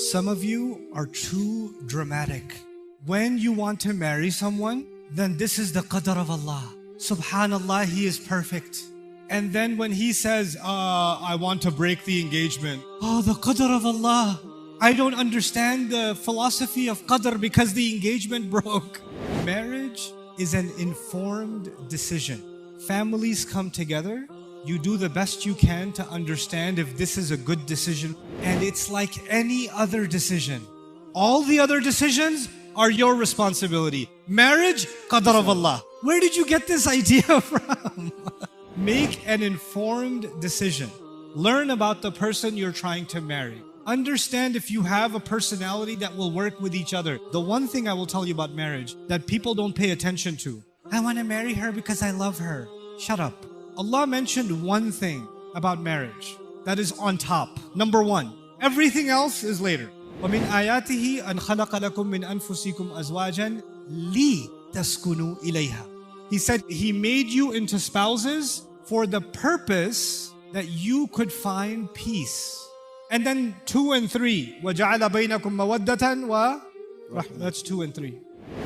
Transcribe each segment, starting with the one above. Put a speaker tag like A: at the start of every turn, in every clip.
A: Some of you are too dramatic. When you want to marry someone, then this is the qadr of Allah. Subhanallah, He is perfect. And then when He says, I want to break the engagement. Oh, the qadr of Allah. I don't understand the philosophy of qadr because the engagement broke. Marriage is an informed decision. Families come together. You do the best you can to understand if this is a good decision. And it's like any other decision. All the other decisions are your responsibility. Marriage, qadr of Allah. Where did you get this idea from? Make an informed decision. Learn about the person you're trying to marry. Understand if you have a personality that will work with each other. The one thing I will tell you about marriage that people don't pay attention to. I want to marry her because I love her. Shut up. Allah mentioned one thing about marriage that is on top. Number one. Everything else is later. وَمِنْ آيَاتِهِ أَنْ خَلَقَ لَكُم مِّنْ أَنفُسِكُمْ أَزْوَاجًا لِتَسْكُنُوا إِلَيْهَا. He said He made you into spouses for the purpose that you could find peace. And then 2 and 3. وَجَعَلَ بَيْنَكُمْ مَوَدَّةً وَرَحْمَةً. That's 2 and 3.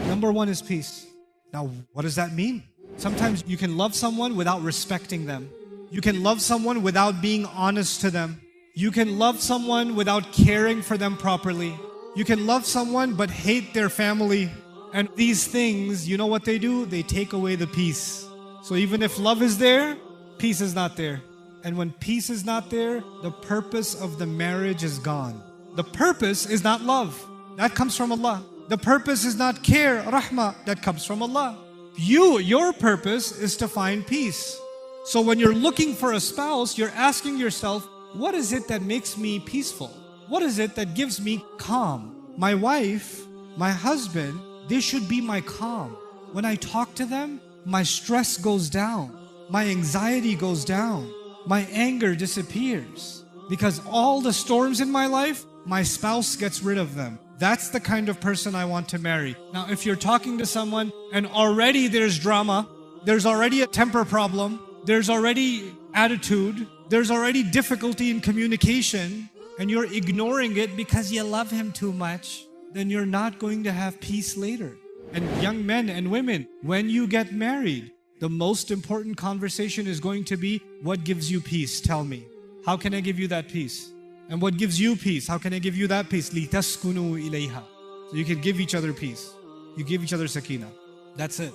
A: Number 1 is peace. Now, what does that mean? Sometimes you can love someone without respecting them. You can love someone without being honest to them. You can love someone without caring for them properly. You can love someone but hate their family. And these things, you know what they do? They take away the peace. So even if love is there, peace is not there. And when peace is not there, the purpose of the marriage is gone. The purpose is not love. That comes from Allah. The purpose is not care, rahmah. That comes from Allah. Your purpose is to find peace. So when you're looking for a spouse, you're asking yourself, what is it that makes me peaceful? What is it that gives me calm? My wife, my husband, they should be my calm. When I talk to them, my stress goes down. My anxiety goes down. My anger disappears. Because all the storms in my life, my spouse gets rid of them. That's the kind of person I want to marry. Now, if you're talking to someone and already there's drama, there's already a temper problem, there's already attitude, there's already difficulty in communication, and you're ignoring it because you love him too much, then you're not going to have peace later. And young men and women, when you get married, the most important conversation is going to be, what gives you peace? Tell me. How can I give you that peace? And what gives you peace? How can I give you that peace? لِتَسْكُنُوا إِلَيْهَا. So you can give each other peace. You give each other sakina. That's it.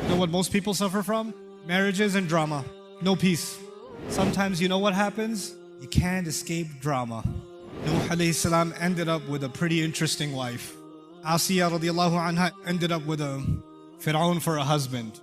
A: You know what most people suffer from? Marriages and drama. No peace. Sometimes you know what happens? You can't escape drama. Nuh alayhi salam ended up with a pretty interesting wife. Asiya radiallahu anha ended up with a Fir'aun for a husband.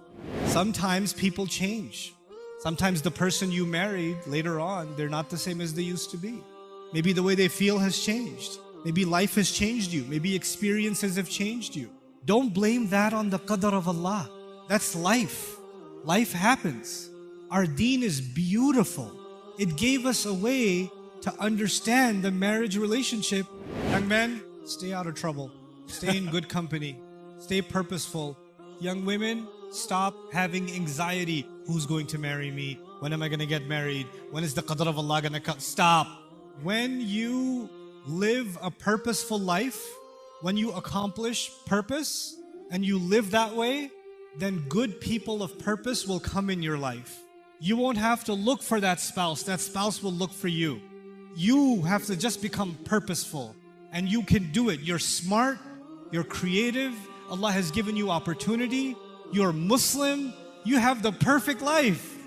A: Sometimes people change. Sometimes the person you married later on, they're not the same as they used to be. Maybe the way they feel has changed. Maybe life has changed you. Maybe experiences have changed you. Don't blame that on the qadr of Allah. That's life. Life happens. Our deen is beautiful. It gave us a way to understand the marriage relationship. Young men, stay out of trouble. Stay in good company. Stay purposeful. Young women, stop having anxiety. Who's going to marry me? When am I going to get married? When is the qadr of Allah going to come? Stop. When you live a purposeful life, when you accomplish purpose and you live that way, then good people of purpose will come in your life. You won't have to look for that spouse. That spouse will look for you. You have to just become purposeful, and you can do it. You're smart, you're creative, Allah has given you opportunity, you're Muslim, you have the perfect life.